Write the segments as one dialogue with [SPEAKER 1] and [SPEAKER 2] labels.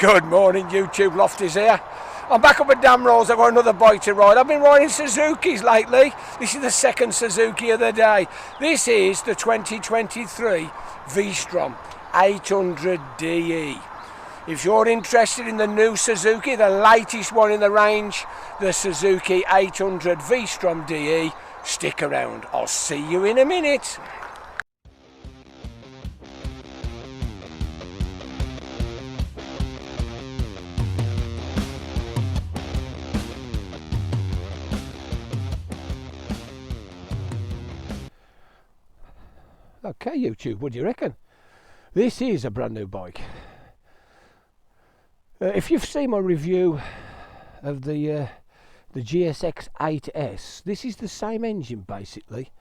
[SPEAKER 1] Good morning, YouTube. Lofty's here. I'm back up at Damerells. I've got another bike to ride. I've been riding Suzukis lately. This is the second Suzuki of the day. This is the 2023 v-strom 800DE. If you're interested in the new Suzuki, the latest one in the range, the Suzuki 800 v-strom DE, stick around. I'll see you in a minute. Okay, YouTube, what do you reckon? This is a brand new bike. If you've seen my review of the GSX 8S, this is the same engine basically.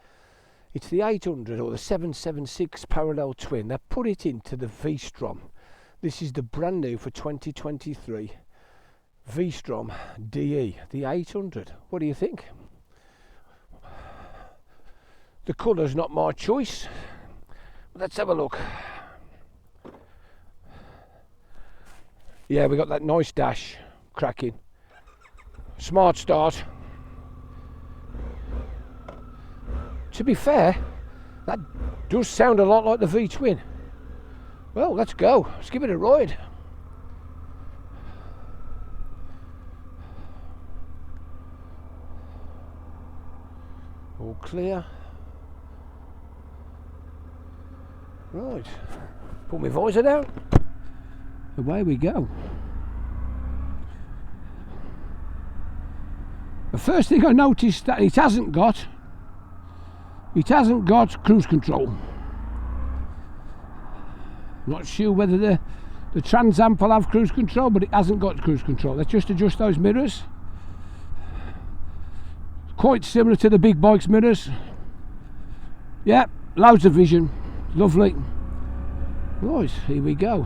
[SPEAKER 1] It's the 800 or the 776 parallel twin. They put it into the v-strom. This is the brand new for 2023 v-strom DE, the 800. What do you think? The colour's not my choice. Let's have a look. Yeah, we got that nice dash, cracking. Smart start. To be fair, that does sound a lot like the V-twin. Well, let's go. Let's give it a ride. All clear. Right, put my visor down, away we go. The first thing I noticed that it hasn't got cruise control. Not sure whether the Trans Am will have cruise control, but it hasn't got cruise control. Let's just adjust those mirrors. Quite similar to the big bike's mirrors. Yeah, loads of vision. Lovely. Right, here we go.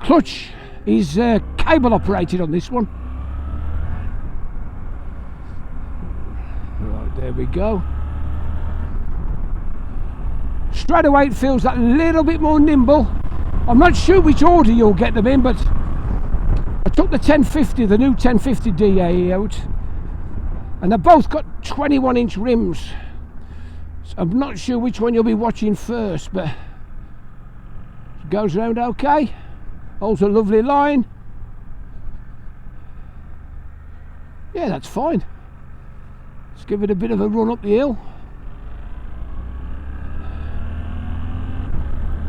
[SPEAKER 1] Clutch is cable operated on this one. Right, there we go. Straight away it feels that little bit more nimble. I'm not sure which order you'll get them in, but I took the 1050, the new 1050 DE out, and they've both got 21-inch rims. I'm not sure which one you'll be watching first, but it goes round okay. Holds a lovely line. Yeah, that's fine. Let's give it a bit of a run up the hill.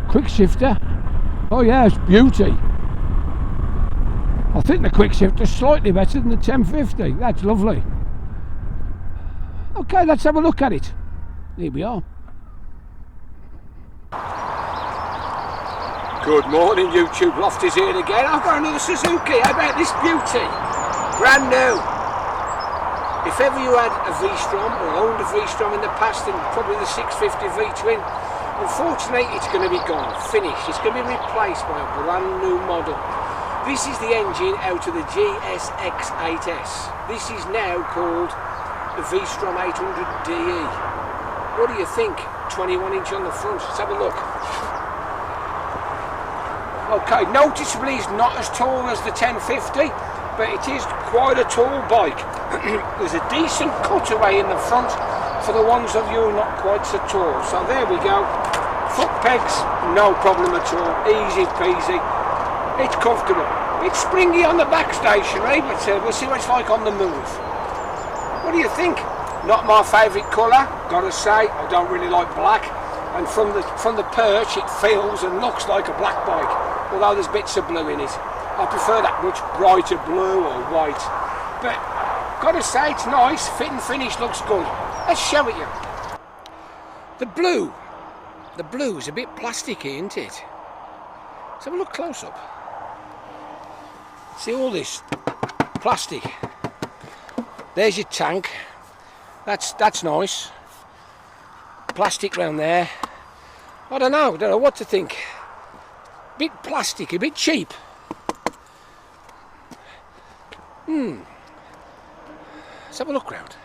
[SPEAKER 1] Quick shifter. Oh yeah, it's beauty. I think the quick shifter's slightly better than the 1050. That's lovely. Okay, let's have a look at it. Here we are. Good morning, YouTube. Lofty's here again. I've got another Suzuki. How about this beauty? Brand new. If ever you had a v-strom or owned a v-strom in the past, then probably the 650 v-twin, unfortunately it's going to be gone, finished. It's going to be replaced by a brand new model. This is the engine out of the GSX 8S. This is now called the v-strom 800DE. What do you think? 21-inch on the front. Let's have a look. Okay, noticeably it's not as tall as the 1050, but it is quite a tall bike. There's a decent cutaway in the front for the ones of you not quite so tall. So there we go. Foot pegs, no problem at all. Easy peasy. It's comfortable. It's springy on the back stationary, but we'll see what it's like on the move. What do you think? Not my favourite colour, gotta say. I don't really like black, and from the perch it feels and looks like a black bike, although there's bits of blue in it. I prefer that much brighter blue or white, but gotta say it's nice. Fit and finish looks good. Let's show it you. The blue is a bit plasticky, isn't it? Let's have a look close up. See all this plastic. There's your tank. That's nice. Plastic round there. I don't know what to think. Bit plastic, a bit cheap. Let's have a look round.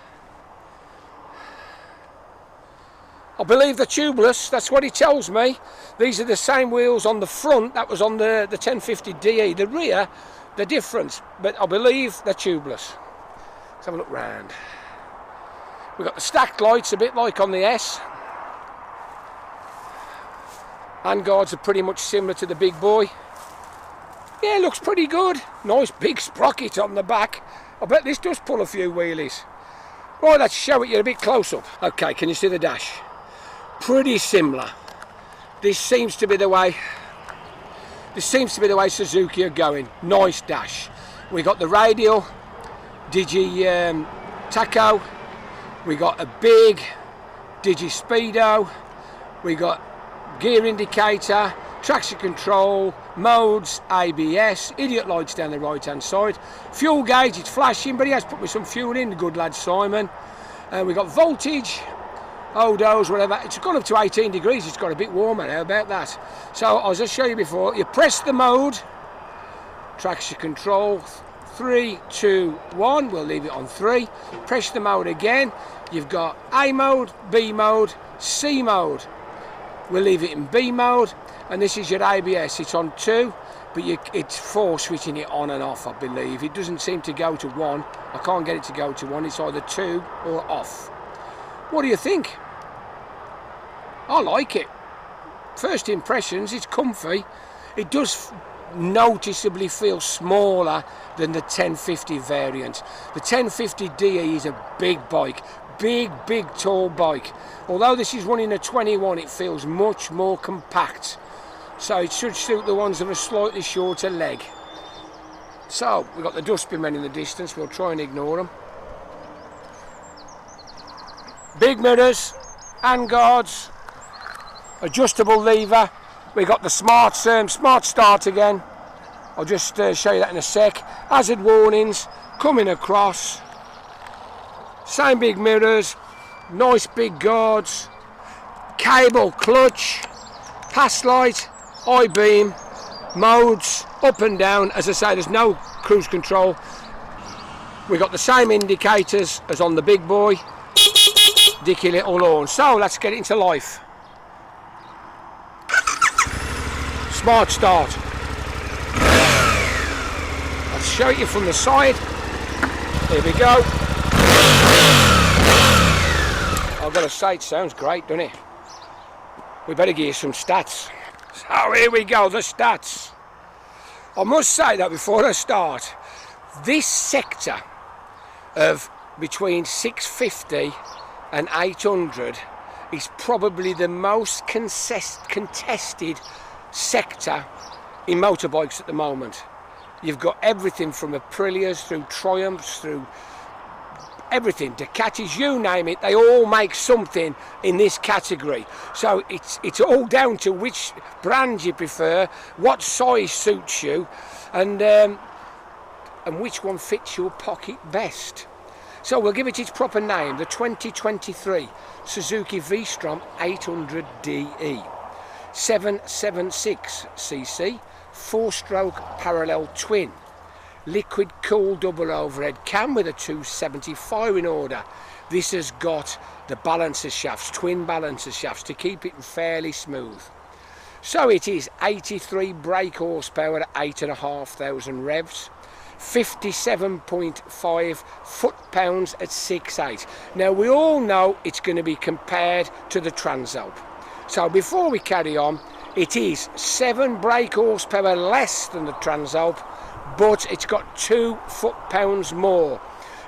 [SPEAKER 1] I believe they're tubeless, that's what he tells me. These are the same wheels on the front that was on the 1050 DE. The rear, they're different, but I believe they're tubeless. Let's have a look round. We've got the stacked lights, a bit like on the S. Handguards are pretty much similar to the big boy. Yeah, looks pretty good. Nice big sprocket on the back. I bet this does pull a few wheelies. Right, let's show it you a bit close up. Okay, can you see the dash? Pretty similar. This seems to be the way Suzuki are going. Nice dash. We got the radial Digi tacho. We got a big Digi speedo. We got gear indicator, traction control, modes, ABS, idiot lights down the right hand side. Fuel gauge, it's flashing, but he has put me some fuel in, the good lad Simon. And we got voltage, odos, whatever. It's gone up to 18 degrees, it's got a bit warmer. How about that? So as I showed you before, you press the mode, traction control, 3, 2, 1, we'll leave it on 3. Press the mode again, you've got A mode, B mode, C mode. We'll leave it in B mode, and this is your ABS. It's on 2, but it's 4 switching it on and off, I believe. It doesn't seem to go to 1. I can't get it to go to 1. It's either 2 or off. What do you think? I like it. First impressions, it's comfy. It does noticeably feel smaller than the 1050 variant. The 1050 DE is a big bike. Big tall bike. Although this is running a 21, it feels much more compact, so it should suit the ones of a slightly shorter leg. So we've got the dustbin men in the distance, we'll try and ignore them. Big mirrors, handguards, adjustable lever. We got the smart start again. I'll just show you that in a sec. Hazard warnings coming across. Same big mirrors, nice big guards, cable clutch, pass light, high beam, modes, up and down. As I say, there's no cruise control. We've got the same indicators as on the big boy. Dicky little horn. So let's get it into life. Smart start. I'll show you from the side. Here we go. I've got to say, it sounds great, doesn't it? We better give you some stats. So here we go, the stats. I must say that before I start, this sector of between 650 and 800 is probably the most contested sector in motorbikes at the moment. You've got everything from Aprilias through Triumphs through everything, Ducatis, you name it, they all make something in this category. So it's all down to which brand you prefer, what size suits you, and which one fits your pocket best. So we'll give it its proper name, the 2023 Suzuki v-strom 800DE, 776cc, 4-stroke parallel twin. Liquid cooled double overhead cam with a 270 firing order. This has got the balancer shafts, twin balancer shafts, to keep it fairly smooth. So it is 83 brake horsepower at 8,500 revs, 57.5 foot-pounds at 6.8. Now we all know it's going to be compared to the Transalp. So before we carry on, it is 7 brake horsepower less than the Transalp, but it's got 2 foot-pounds more.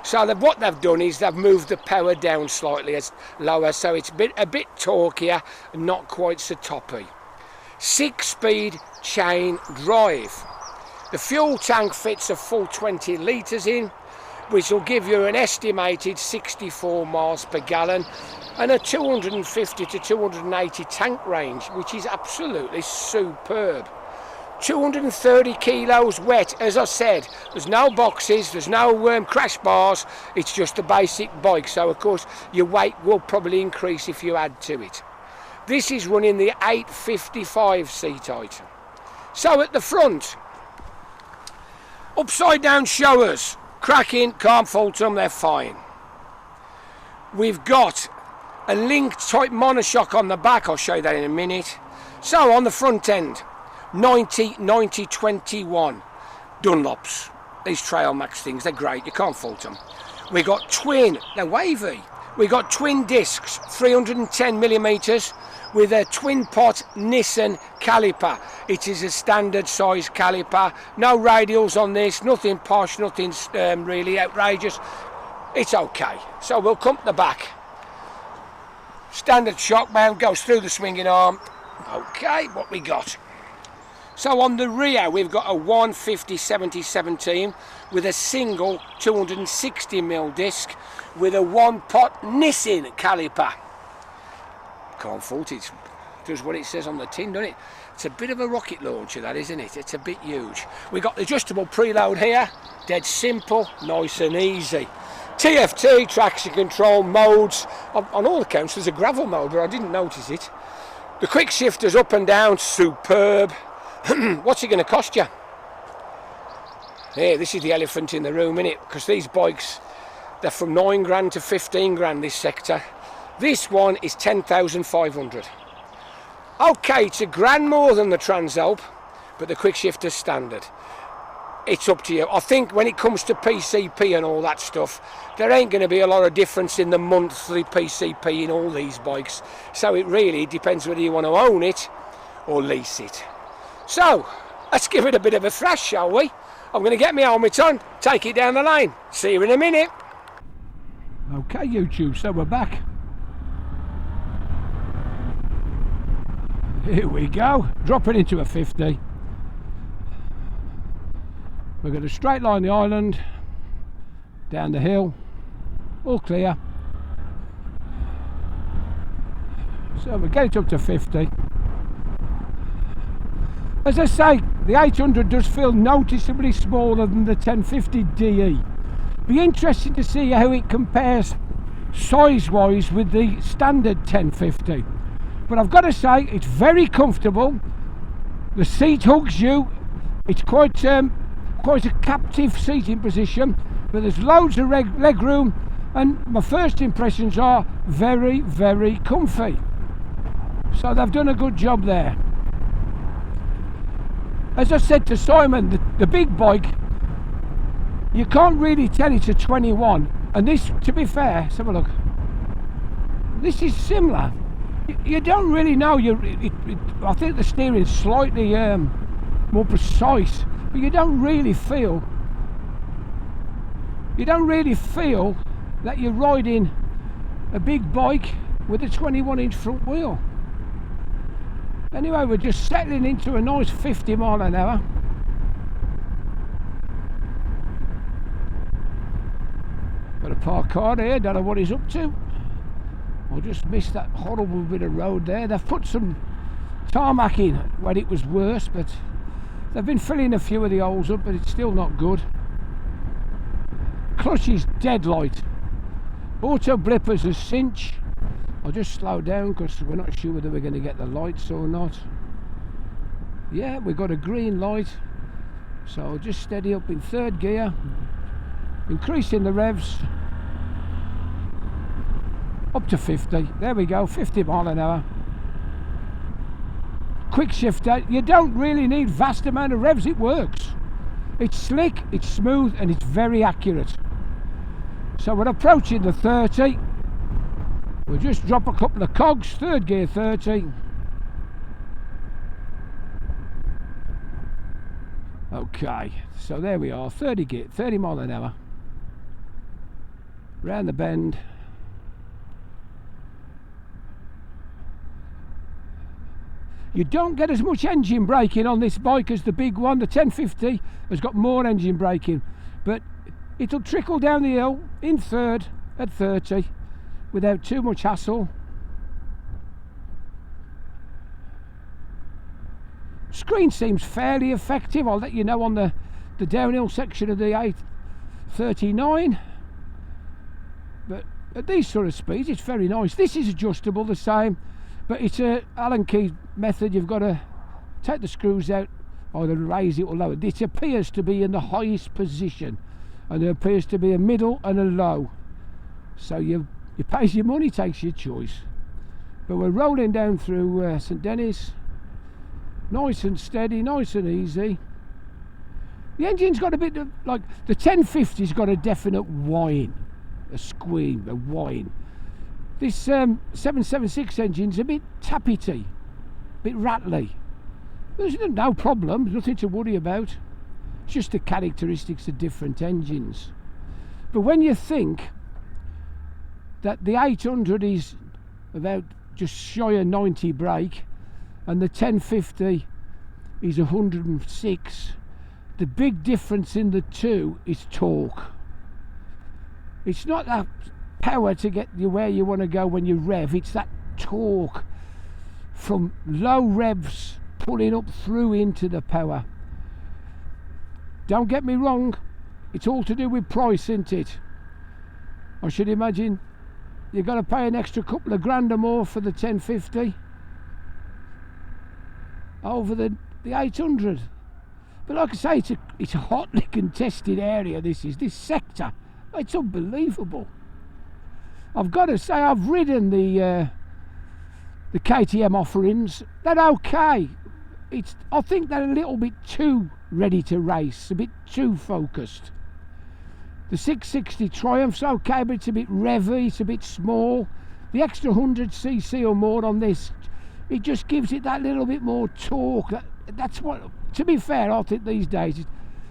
[SPEAKER 1] So what they've done is they've moved the power down slightly, it's lower, so it's a bit torquier and not quite so toppy. 6-speed chain drive. The fuel tank fits a full 20 litres in, which will give you an estimated 64 miles per gallon and a 250 to 280 tank range, which is absolutely superb. 230 kilos wet, as I said. There's no boxes, there's no crash bars, it's just a basic bike, so of course your weight will probably increase if you add to it. This is running the 855 seat height. So at the front, upside down showers, cracking, can't fault them, they're fine. We've got a link type monoshock on the back. I'll show you that in a minute. So on the front end, 90, 90, 21 Dunlops. These Trail Max things, they're great, you can't fault them. We got twin, they're wavy. We got twin discs, 310mm with a twin pot Nissan caliper. It is a standard size caliper. No radials on this, nothing posh, nothing really outrageous. It's okay. So we'll come to the back. Standard shock mount, goes through the swinging arm. Okay, what we got? So on the rear we've got a 150/70/17 with a single 260mm disc with a one pot Nissan caliper. Can't fault it. Does what it says on the tin, doesn't it? It's a bit of a rocket launcher, that, isn't it? It's a bit huge. We got the adjustable preload here. Dead simple, nice and easy. TFT, traction control modes. On all accounts there's a gravel mode, but I didn't notice it. The quick shifters up and down, superb. What's it going to cost you? Here, this is the elephant in the room, innit? Because these bikes, they're from 9 grand to 15 grand this sector. This one is 10,500. Okay, it's a grand more than the Transalp, but the quick shifter's standard. It's up to you. I think when it comes to PCP and all that stuff, there ain't going to be a lot of difference in the monthly PCP in all these bikes. So it really depends whether you want to own it or lease it. So, let's give it a bit of a thrash, shall we? I'm going to get my helmet on, take it down the lane. See you in a minute. Okay, YouTube, so we're back. Here we go, dropping into a 50. We're going to straight line the island, down the hill, all clear. So we get it up to 50. As I say, the 800 does feel noticeably smaller than the 1050 DE. Be interesting to see how it compares size-wise with the standard 1050. But I've got to say, it's very comfortable. The seat hugs you. It's quite a captive seating position, but there's loads of leg room, and my first impressions are very, very comfy. So they've done a good job there. As I said to Simon, the big bike, you can't really tell it's a 21, and this, to be fair, let's have a look, this is similar. You don't really know. I think the steering's slightly more precise, but you don't really feel that you're riding a big bike with a 21-inch front wheel. Anyway, we're just settling into a nice 50 mile an hour. Got a parked car here, don't know what he's up to. I just missed that horrible bit of road there. They've put some tarmac in when it was worse, but they've been filling a few of the holes up, but it's still not good. Clutch is dead light. Auto blippers a cinch. I'll just slow down because we're not sure whether we're going to get the lights or not. Yeah, we've got a green light, so I'll just steady up in third gear, increasing the revs up to 50. There we go, 50 mile an hour. Quick shifter, you don't really need vast amount of revs, it works. It's slick, it's smooth, and it's very accurate. So we're approaching the 30. We'll just drop a couple of cogs, third gear 30. Okay, so there we are, 30 gear, 30 mile an hour. Round the bend. You don't get as much engine braking on this bike as the big one. The 1050 has got more engine braking, but it'll trickle down the hill in third at 30 without too much hassle. Screen seems fairly effective. I'll let you know on the downhill section of the 839, but at these sort of speeds it's very nice. This is adjustable the same, but it's a Allen key method. You've got to take the screws out, either raise it or lower. It appears to be in the highest position, and there appears to be a middle and a low, so you
[SPEAKER 2] You pays your money, takes your choice. But we're rolling down through St Denis, nice and steady, nice and easy. The engine's got a bit of, like, the 1050's got a definite whine, a squeam, a whine. This 776 engine's a bit tappity, a bit rattly. There's no problem, there's nothing to worry about. It's just the characteristics of different engines. But when you think that the 800 is about just shy of 90 brake and the 1050 is 106, the big difference in the two is torque. It's not that power to get you where you want to go when you rev, it's that torque from low revs pulling up through into the power. Don't get me wrong, it's all to do with price, isn't it? I should imagine you've got to pay an extra couple of grand or more for the 1050 over the 800. But like I say, it's a hotly contested area, this sector. It's unbelievable. I've got to say, I've ridden the KTM offerings. They're okay. I think they're a little bit too ready to race, a bit too focused. The 660 Triumph's okay, but it's a bit revvy, it's a bit small. The extra 100cc or more on this, it just gives it that little bit more torque. That's what, to be fair, I think these days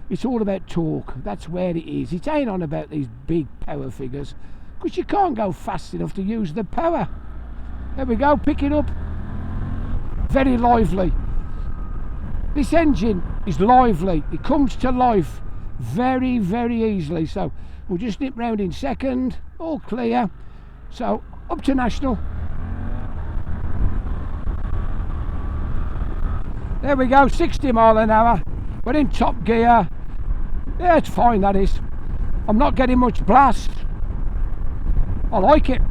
[SPEAKER 2] it's all about torque. That's where it is. It ain't on about these big power figures, because you can't go fast enough to use the power. There we go, pick it up. Very lively. This engine is lively. It comes to life very, very easily. So we'll just nip round in second. All clear. So up to national. There we go, 60 mile an hour. We're in top gear. Yeah, it's fine, that is. I'm not getting much blast. I like it.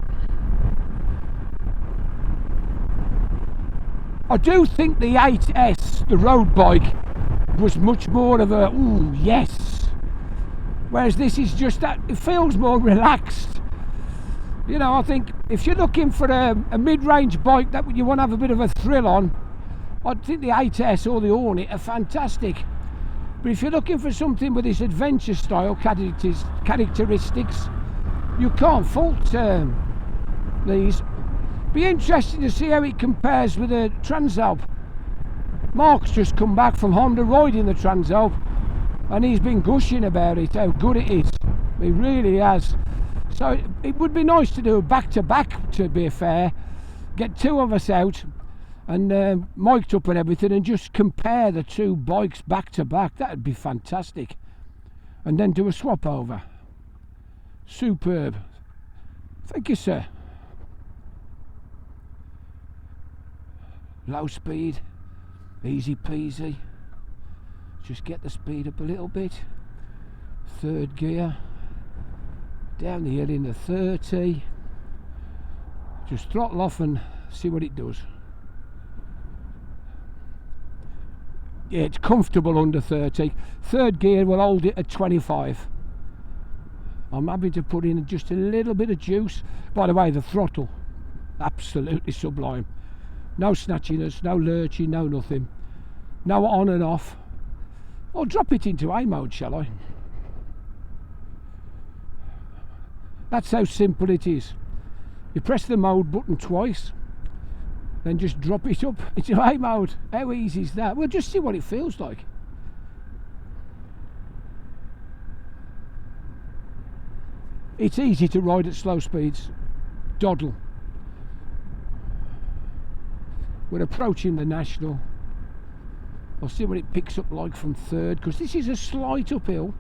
[SPEAKER 2] I do think the 8S, the road bike, was much more of a, ooh, yes. Whereas this is just that, it feels more relaxed. You know, I think if you're looking for a mid-range bike that you want to have a bit of a thrill on, I think the 8S or the Hornet are fantastic. But if you're looking for something with this adventure style characteristics, you can't fault these. Be interesting to see how it compares with a Transalp. Mark's just come back from Honda riding the Transalp, and he's been gushing about it, how good it is. He really has. So it would be nice to do a back-to-back, to be fair. Get two of us out and mic'd up and everything, and just compare the two bikes back-to-back. That'd be fantastic. And then do a swap over. Superb. Thank you, sir. Low speed, easy peasy. Just get the speed up a little bit. Third gear. Down the hill in the 30. Just throttle off and see what it does. Yeah, it's comfortable under 30. Third gear will hold it at 25. I'm having to put in just a little bit of juice. By the way, the throttle, absolutely sublime. No snatchiness, no lurching, no nothing. No on and off. I'll drop it into A mode, shall I? That's how simple it is. You press the mode button twice, then just drop it up into A mode. How easy is that? We'll just see what it feels like. It's easy to ride at slow speeds. Doddle. We're approaching the national. I'll see what it picks up like from third, because this is a slight uphill.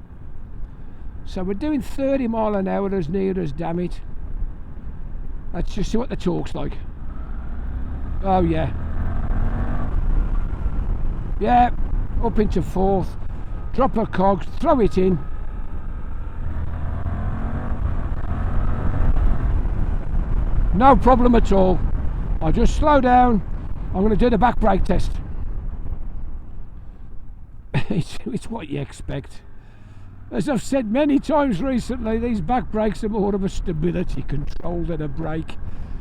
[SPEAKER 2] So we're doing 30 mile an hour as near as, damn it. Let's just see what the torque's like. Oh yeah. Yeah, up into fourth. Drop a cogs, throw it in. No problem at all. I'll just slow down. I'm going to do the back brake test. It's what you expect. As I've said many times recently, these back brakes are more of a stability control than a brake.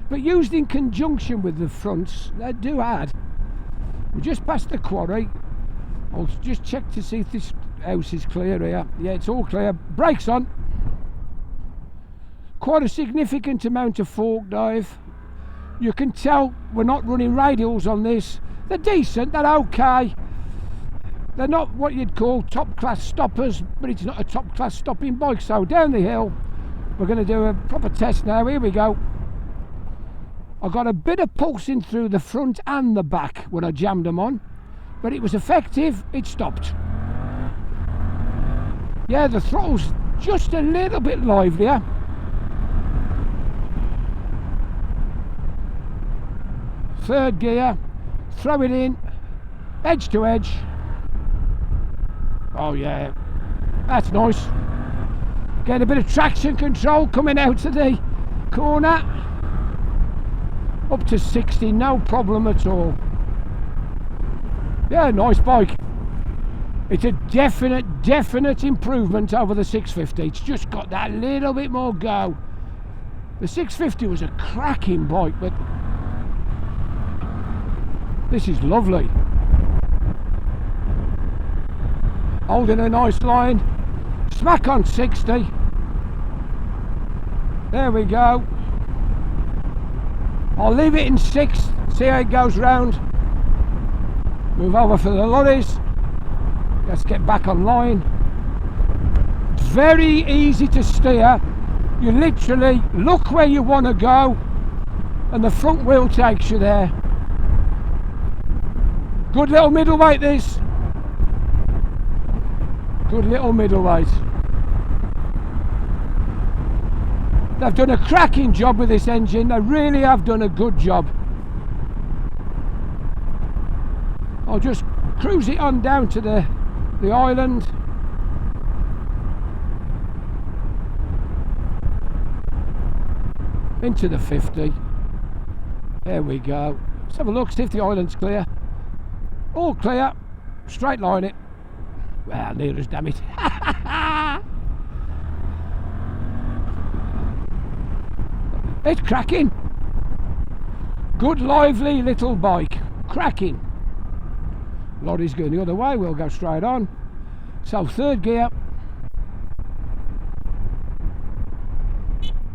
[SPEAKER 2] But used in conjunction with the fronts, they do add. We're just past the quarry. I'll just check to see if this house is clear here. Yeah, it's all clear. Brakes on. Quite a significant amount of fork dive. You can tell we're not running radials on this. They're decent, they're okay. They're not what you'd call top class stoppers, but it's not a top class stopping bike. So down the hill, we're going to do a proper test now. Here we go. I got a bit of pulsing through the front and the back when I jammed them on, but it was effective. It stopped. Yeah, the throttle's just a little bit livelier. Third gear, throw it in, edge to edge. Oh yeah, that's nice. Get a bit of traction control coming out of the corner. Up to 60, no problem at all. Yeah, nice bike. It's a definite improvement over the 650. It's just got that little bit more go. The 650 was a cracking bike, but this is lovely. Holding a nice line. Smack on 60. There we go. I'll leave it in 6, see how it goes round. Move over for the lorries. Let's get back on line. It's very easy to steer. You literally look where you want to go and the front wheel takes you there. Good little middleweight this. Good little middleweight. They've done a cracking job with this engine. They really have done a good job. I'll just cruise it on down to the island. Into the 50. There we go. Let's have a look, see if the island's clear. All clear. Straight line it. Well, near as damn it. It's cracking. Good lively little bike. Cracking. Lorry's going the other way, we'll go straight on. So third gear.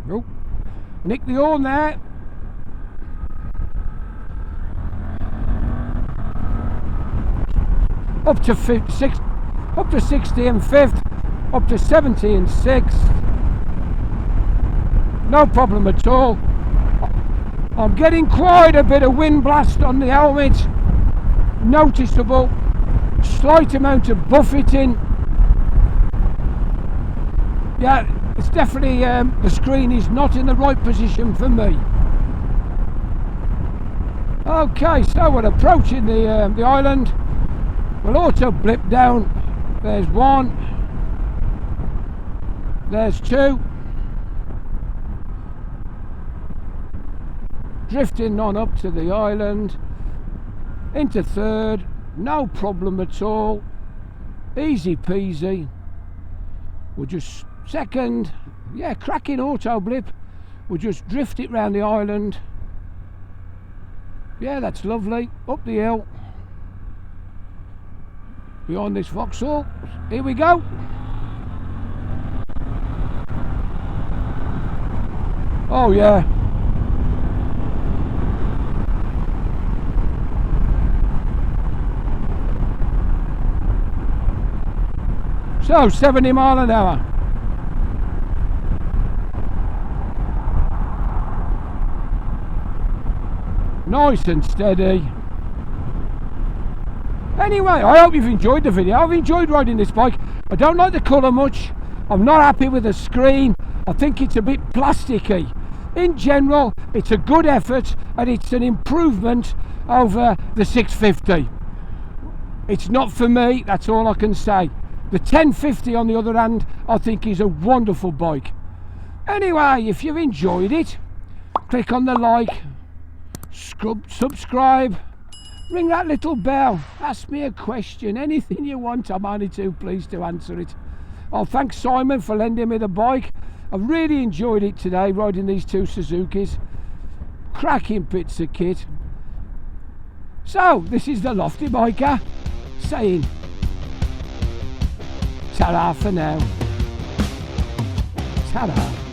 [SPEAKER 2] Oh, nick the horn there. Up to 60 in 5th, up to 70 in 6th. No problem at all. I'm getting quite a bit of wind blast on the helmet. Noticeable. Slight amount of buffeting. Yeah, it's definitely the screen is not in the right position for me. Okay, so we're approaching the island. We'll auto blip down. There's 1. There's 2. Drifting on up to the island. Into 3rd. No problem at all. Easy peasy. We'll just 2nd. Yeah, cracking auto blip. We'll just drift it round the island. Yeah, that's lovely. Up the hill. Behind this Vauxhall. Here we go. Oh yeah. So 70 mile an hour. Nice and steady. Anyway, I hope you've enjoyed the video. I've enjoyed riding this bike. I don't like the colour much. I'm not happy with the screen. I think it's a bit plasticky. In general, it's a good effort and it's an improvement over the 650. It's not for me, that's all I can say. The 1050 on the other hand, I think is a wonderful bike. Anyway, if you've enjoyed it, click on the like, subscribe, ring that little bell, ask me a question, anything you want, I'm only too pleased to answer it. Oh, thanks Simon for lending me the bike. I've really enjoyed it today, riding these two Suzukis. Cracking bits of kit. So, this is the Lofty Biker saying ta-ra for now. Ta-ra.